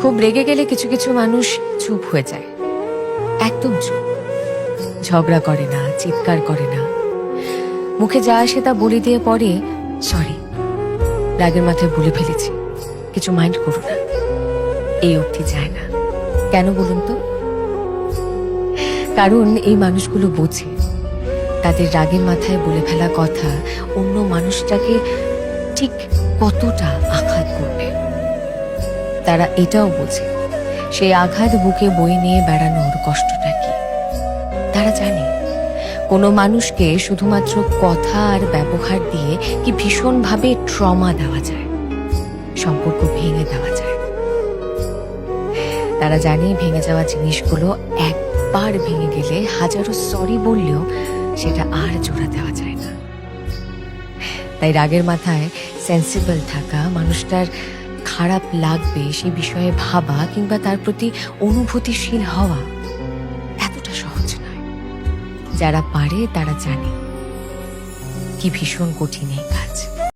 খুব রেগে গেলে কিছু কিছু মানুষ চুপ হয়ে যায়, একদম চুপ। ঝগড়া করে না, চিৎকার করে না, মুখে যা আসে তা বলে দিয়ে পরে সরি, রাগের মাথায় বলে ফেলেছি, কিছু মাইন্ড করো না, এই অবধি যায় না। কেন বলুন তো? কারণ এই মানুষগুলো বোঝে তাদের রাগের মাথায় বলে ফেলা কথা অন্য মানুষটাকে ঠিক কতটা আঘাত করবে। তারা এটাও বোঝে সেই আঘাত বুকে বয়ে নিয়ে বেড়ানোর কষ্টটা কি। তারা জানে কোনো মানুষকে শুধুমাত্র কথা আর ব্যবহার দিয়ে কি ভীষণভাবে ট্রমা দেওয়া যায়, সম্পর্ক ভেঙে দেওয়া যায়। তারা জানে ভেঙে যাওয়া জিনিসগুলো একবার ভেঙে গেলে হাজারো সরি বললেও সেটা আর জোড়া দেওয়া যায় না। তাই রাগের মাথায় সেন্সিবল থাকা, মানুষটার খারাপ লাগবে সে বিষয়ে ভাবা কিংবা তার প্রতি অনুভূতিশীল হওয়া এতটা সহজ নয়। যারা পারে তারা জানে কি ভীষণ কঠিন এই কাজ।